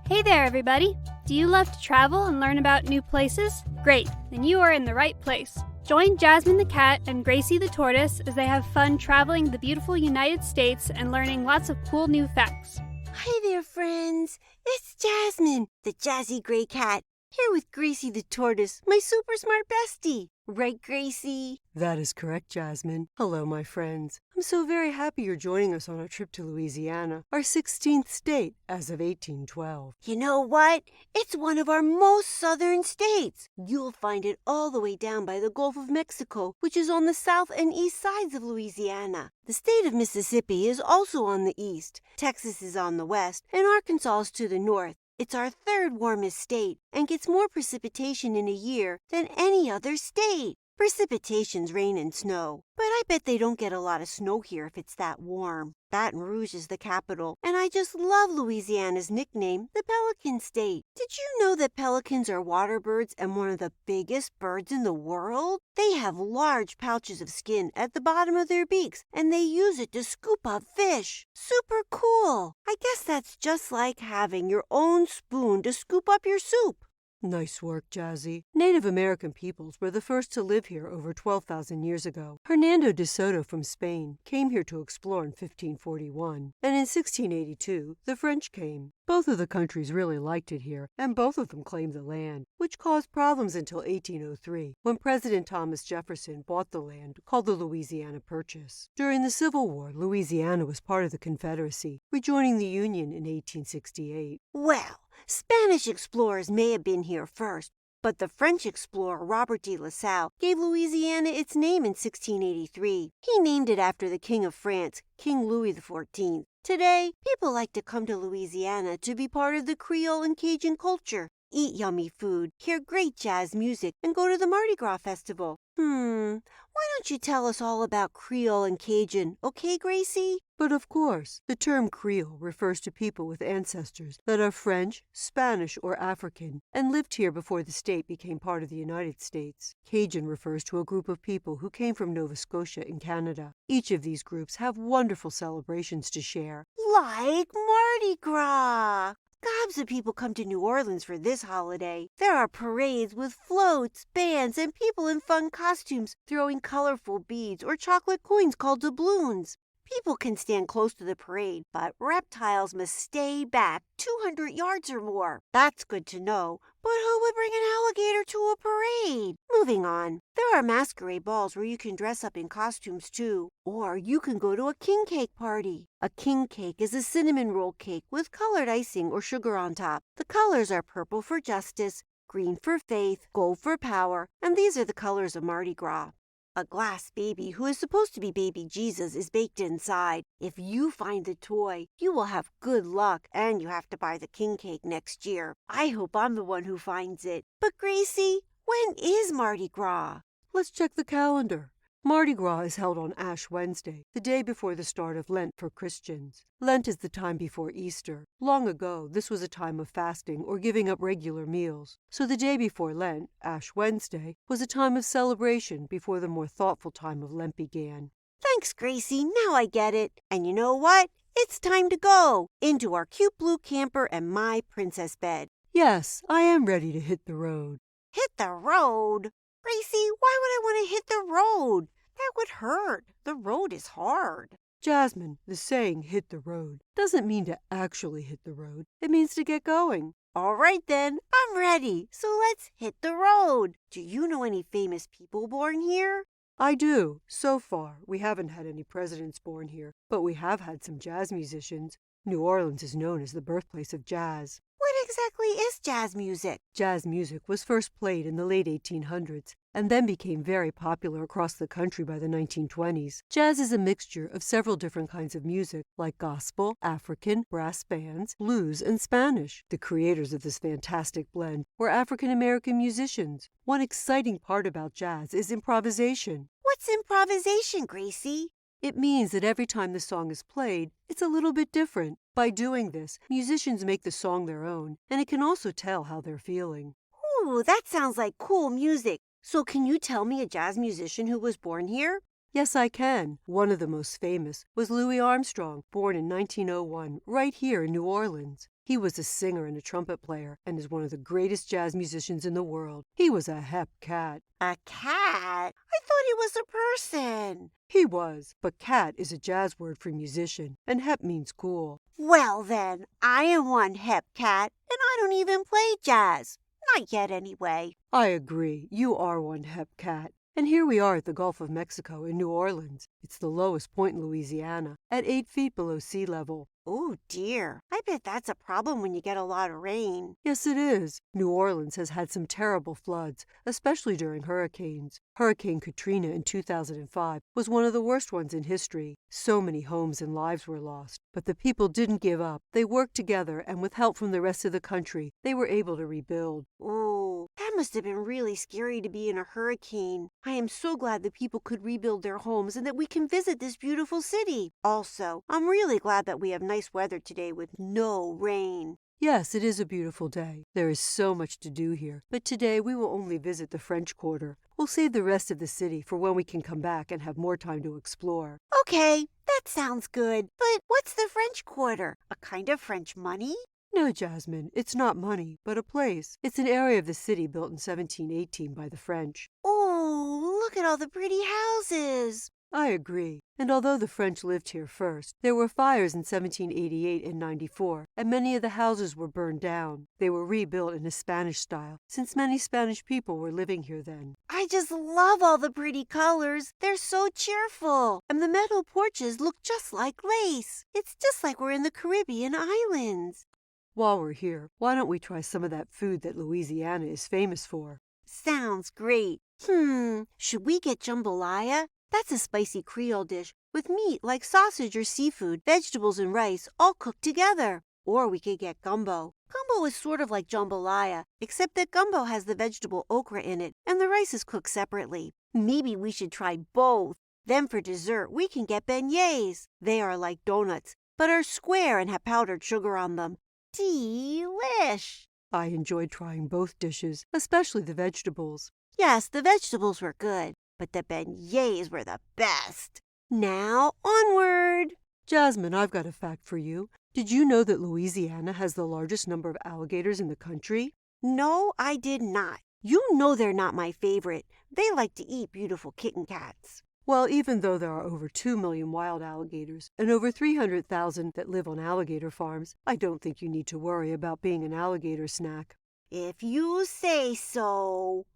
Hey there, everybody! Do you love to travel and learn about new places? Great, then you are in the right place. Join Jasmine the cat and Gracie the tortoise as they have fun traveling the beautiful United States and learning lots of cool new facts. Hi there, friends. It's Jasmine, the jazzy gray cat, here with Gracie the tortoise, my super smart bestie. Right, Gracie? That is correct, Jasmine. Hello, my friends. I'm so very happy you're joining us on our trip to Louisiana, our 16th state as of 1812. You know what? It's one of our most southern states. You'll find it all the way down by the Gulf of Mexico, which is on the south and east sides of Louisiana. The state of Mississippi is also on the east, Texas is on the west, and Arkansas is to the north. It's our third warmest state and gets more precipitation in a year than any other state. Precipitation's rain and snow, but I bet they don't get a lot of snow here if it's that warm. Baton Rouge is the capital, and I just love Louisiana's nickname, the Pelican State. Did you know that pelicans are water birds and one of the biggest birds in the world? They have large pouches of skin at the bottom of their beaks, and they use it to scoop up fish. Super cool. I guess that's just like having your own spoon to scoop up your soup. Nice work, Jazzy. Native American peoples were the first to live here over 12,000 years ago. Hernando de Soto from Spain came here to explore in 1541, and in 1682 the French came. Both of the countries really liked it here, and both of them claimed the land, which caused problems until 1803, when President Thomas Jefferson bought the land called the Louisiana Purchase. During the Civil War, Louisiana was part of the Confederacy, rejoining the Union in 1868. Well, Spanish explorers may have been here first, but the French explorer Robert de La Salle gave Louisiana its name in 1683. He named it after the King of France, King Louis XIV. Today, people like to come to Louisiana to be part of the Creole and Cajun culture, eat yummy food, hear great jazz music, and go to the Mardi Gras festival. Why don't you tell us all about Creole and Cajun, okay, Gracie? But of course, the term Creole refers to people with ancestors that are French, Spanish, or African, and lived here before the state became part of the United States. Cajun refers to a group of people who came from Nova Scotia in Canada. Each of these groups have wonderful celebrations to share. Like Mardi Gras! Gobs of people come to New Orleans for this holiday. There are parades with floats, bands, and people in fun costumes throwing colorful beads or chocolate coins called doubloons. People can stand close to the parade, but reptiles must stay back 200 yards or more. That's good to know, but who would bring an alligator to a parade? Moving on. There are masquerade balls where you can dress up in costumes too. Or you can go to a king cake party. A king cake is a cinnamon roll cake with colored icing or sugar on top. The colors are purple for justice, green for faith, gold for power, and these are the colors of Mardi Gras. A glass baby who is supposed to be baby Jesus is baked inside. If you find the toy, you will have good luck, and you have to buy the king cake next year. I hope I'm the one who finds it. But Gracie, when is Mardi Gras? Let's check the calendar. Mardi Gras is held on Ash Wednesday, the day before the start of Lent for Christians. Lent is the time before Easter. Long ago, this was a time of fasting or giving up regular meals. So the day before Lent, Ash Wednesday, was a time of celebration before the more thoughtful time of Lent began. Thanks, Gracie. Now I get it. And you know what? It's time to go into our cute blue camper and my princess bed. Yes, I am ready to hit the road. Hit the road? Gracie, why would I want to hit the road? That would hurt. The road is hard. Jasmine, the saying hit the road doesn't mean to actually hit the road. It means to get going. All right then, I'm ready. So let's hit the road. Do you know any famous people born here? I do. So far, we haven't had any presidents born here, but we have had some jazz musicians. New Orleans is known as the birthplace of jazz. What exactly is jazz music? Jazz music was first played in the late 1800s and then became very popular across the country by the 1920s. Jazz is a mixture of several different kinds of music, like gospel, African, brass bands, blues, and Spanish. The creators of this fantastic blend were African-American musicians. One exciting part about jazz is improvisation. What's improvisation, Gracie? It means that every time the song is played, it's a little bit different. By doing this, musicians make the song their own, and it can also tell how they're feeling. Ooh, that sounds like cool music. So can you tell me a jazz musician who was born here? Yes, I can. One of the most famous was Louis Armstrong, born in 1901, right here in New Orleans. He was a singer and a trumpet player and is one of the greatest jazz musicians in the world. He was a hep cat. A cat? I thought he was a person. He was, but cat is a jazz word for musician, and hep means cool. Well then, I am one hep cat, and I don't even play jazz. Not yet, anyway. I agree, you are one hep cat. And here we are at the Gulf of Mexico in New Orleans. It's the lowest point in Louisiana, at 8 feet below sea level. Oh dear, I bet that's a problem when you get a lot of rain. Yes, it is. New Orleans has had some terrible floods, especially during hurricanes. Hurricane Katrina in 2005 was one of the worst ones in history. So many homes and lives were lost. But the people didn't give up. They worked together, and with help from the rest of the country, they were able to rebuild. Oh, that must have been really scary to be in a hurricane. I am so glad the people could rebuild their homes and that we can visit this beautiful city. Also, I'm really glad that we have nice weather today with no rain. Yes, it is a beautiful day. There is so much to do here, but today we will only visit the French Quarter. We'll save the rest of the city for when we can come back and have more time to explore. Okay, that sounds good. But what's the French Quarter? A kind of French money? No, Jasmine, it's not money, but a place. It's an area of the city built in 1718 by the French. Oh, look at all the pretty houses. I agree. And although the French lived here first, there were fires in 1788 and 94, and many of the houses were burned down. They were rebuilt in a Spanish style, since many Spanish people were living here then. I just love all the pretty colors. They're so cheerful. And the metal porches look just like lace. It's just like we're in the Caribbean islands. While we're here, why don't we try some of that food that Louisiana is famous for? Sounds great. Should we get jambalaya? That's a spicy Creole dish with meat like sausage or seafood, vegetables and rice all cooked together. Or we could get gumbo. Gumbo is sort of like jambalaya, except that gumbo has the vegetable okra in it and the rice is cooked separately. Maybe we should try both. Then for dessert, we can get beignets. They are like donuts, but are square and have powdered sugar on them. Delish! I enjoyed trying both dishes, especially the vegetables. Yes, the vegetables were good, but the beignets were the best. Now, onward! Jasmine, I've got a fact for you. Did you know that Louisiana has the largest number of alligators in the country? No, I did not. You know they're not my favorite. They like to eat beautiful kitten cats. Well, even though there are over 2 million wild alligators and over 300,000 that live on alligator farms, I don't think you need to worry about being an alligator snack. If you say so.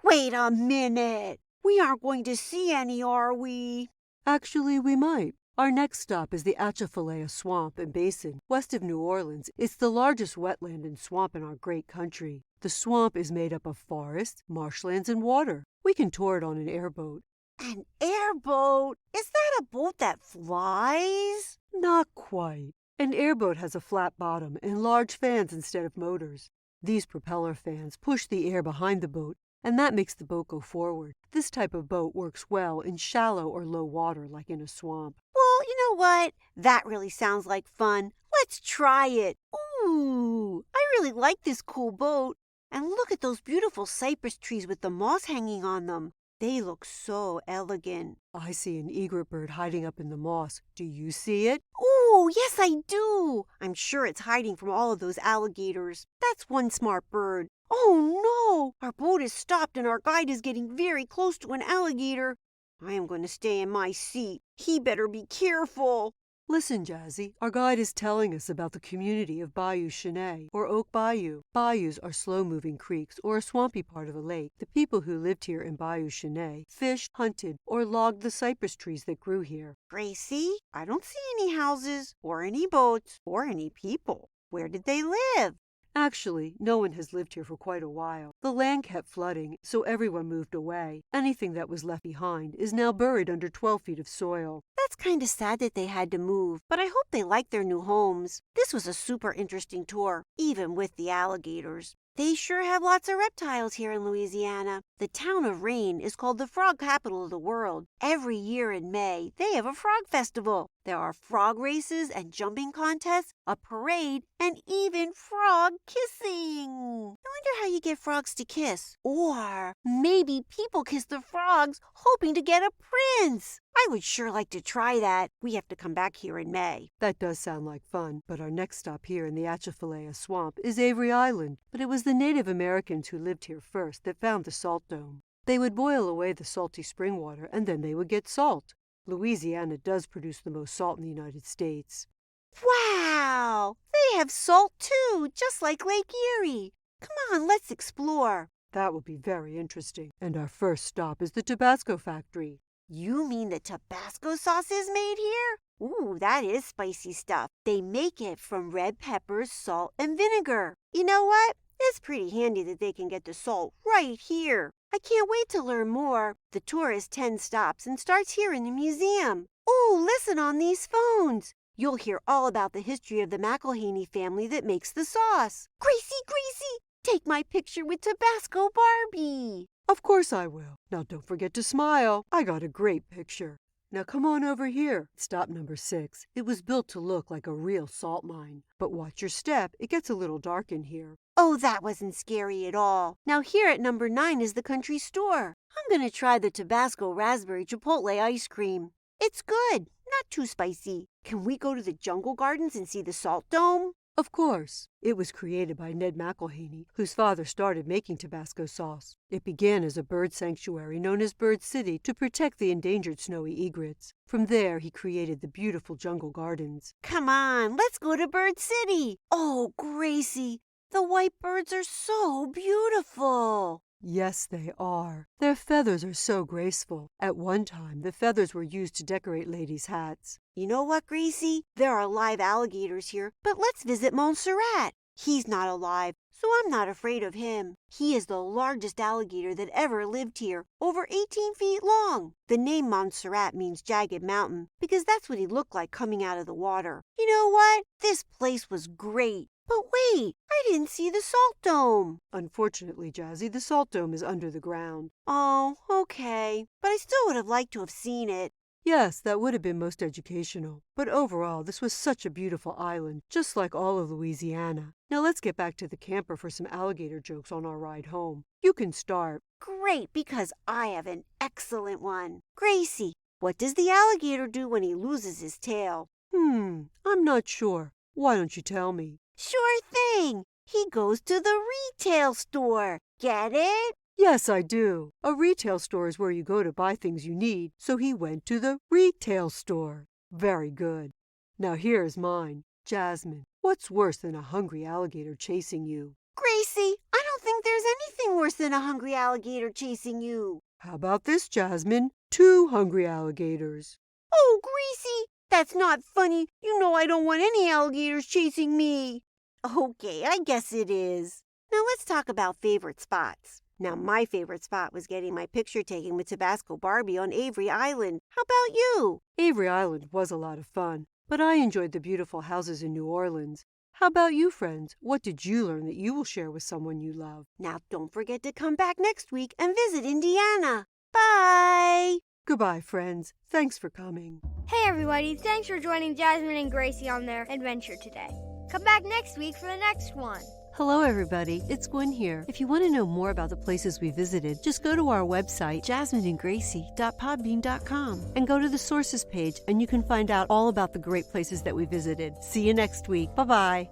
Wait a minute. We aren't going to see any, are we? Actually, we might. Our next stop is the Atchafalaya Swamp and Basin, west of New Orleans. It's the largest wetland and swamp in our great country. The swamp is made up of forests, marshlands, and water. We can tour it on an airboat. An airboat? Is that a boat that flies? Not quite. An airboat has a flat bottom and large fans instead of motors. These propeller fans push the air behind the boat, and that makes the boat go forward. This type of boat works well in shallow or low water like in a swamp. Well, you know what? That really sounds like fun. Let's try it. Ooh, I really like this cool boat. And look at those beautiful cypress trees with the moss hanging on them. They look so elegant. I see an egret bird hiding up in the moss. Do you see it? Oh, yes, I do. I'm sure it's hiding from all of those alligators. That's one smart bird. Oh, no. Our boat is stopped and our guide is getting very close to an alligator. I am going to stay in my seat. He better be careful. Listen, Jazzy, our guide is telling us about the community of Bayou Cheney, or Oak Bayou. Bayous are slow-moving creeks or a swampy part of a lake. The people who lived here in Bayou Cheney fished, hunted, or logged the cypress trees that grew here. Gracie, I don't see any houses, or any boats, or any people. Where did they live? Actually, no one has lived here for quite a while. The land kept flooding, so everyone moved away. Anything that was left behind is now buried under 12 feet of soil. That's kind of sad that they had to move, but I hope they like their new homes. This was a super interesting tour, even with the alligators. They sure have lots of reptiles here in Louisiana. The town of Rain is called the frog capital of the world. Every year in May, they have a frog festival. There are frog races and jumping contests, a parade, and even frog kissing. I wonder how you maybe get frogs to kiss. Or maybe people kiss the frogs hoping to get a prince. I would sure like to try that. We have to come back here in May. That does sound like fun, but our next stop here in the Atchafalaya Swamp is Avery Island. But it was the Native Americans who lived here first that found the salt dome. They would boil away the salty spring water, and then they would get salt. Louisiana does produce the most salt in the United States. Wow! They have salt too, just like Lake Erie. Come on, let's explore. That will be very interesting. And our first stop is the Tabasco factory. You mean the Tabasco sauce is made here? Ooh, that is spicy stuff. They make it from red peppers, salt, and vinegar. You know what? It's pretty handy that they can get the salt right here. I can't wait to learn more. The tour is 10 stops and starts here in the museum. Ooh, listen on these phones. You'll hear all about the history of the McElhaney family that makes the sauce. Gracie, take my picture with Tabasco Barbie. Of course I will. Now don't forget to smile. I got a great picture. Now come on over here. Stop number 6. It was built to look like a real salt mine. But watch your step. It gets a little dark in here. Oh, that wasn't scary at all. Now here at number 9 is the country store. I'm going to try the Tabasco raspberry chipotle ice cream. It's good. Not too spicy. Can we go to the jungle gardens and see the salt dome? Of course. It was created by Ned McElhaney, whose father started making Tabasco sauce. It began as a bird sanctuary known as Bird City to protect the endangered snowy egrets. From there, he created the beautiful jungle gardens. Come on, let's go to Bird City. Oh, Gracie, the white birds are so beautiful. Yes, they are. Their feathers are so graceful. At one time, the feathers were used to decorate ladies' hats. You know what, Gracie? There are live alligators here, but let's visit Montserrat. He's not alive, so I'm not afraid of him. He is the largest alligator that ever lived here, over 18 feet long. The name Montserrat means jagged mountain, because that's what he looked like coming out of the water. You know what? This place was great. But wait, I didn't see the salt dome. Unfortunately, Jazzy, the salt dome is under the ground. Oh, okay. But I still would have liked to have seen it. Yes, that would have been most educational. But overall, this was such a beautiful island, just like all of Louisiana. Now let's get back to the camper for some alligator jokes on our ride home. You can start. Great, because I have an excellent one. Gracie, what does the alligator do when he loses his tail? I'm not sure. Why don't you tell me? Sure thing. He goes to the retail store. Get it? Yes, I do. A retail store is where you go to buy things you need, so he went to the retail store. Very good. Now here's mine. Jasmine, what's worse than a hungry alligator chasing you? Gracie, I don't think there's anything worse than a hungry alligator chasing you. How about this, Jasmine? 2 hungry alligators. Oh, Gracie, that's not funny. You know I don't want any alligators chasing me. Okay, I guess it is. Now let's talk about favorite spots. Now my favorite spot was getting my picture taken with Tabasco Barbie on Avery Island. How about you? Avery Island was a lot of fun, but I enjoyed the beautiful houses in New Orleans. How about you, friends? What did you learn that you will share with someone you love? Now don't forget to come back next week and visit Indiana. Bye! Goodbye, friends. Thanks for coming. Hey everybody, thanks for joining Jasmine and Gracie on their adventure today. Come back next week for the next one. Hello, everybody. It's Gwen here. If you want to know more about the places we visited, just go to our website, jasmineandgracie.podbean.com, and go to the sources page, and you can find out all about the great places that we visited. See you next week. Bye-bye.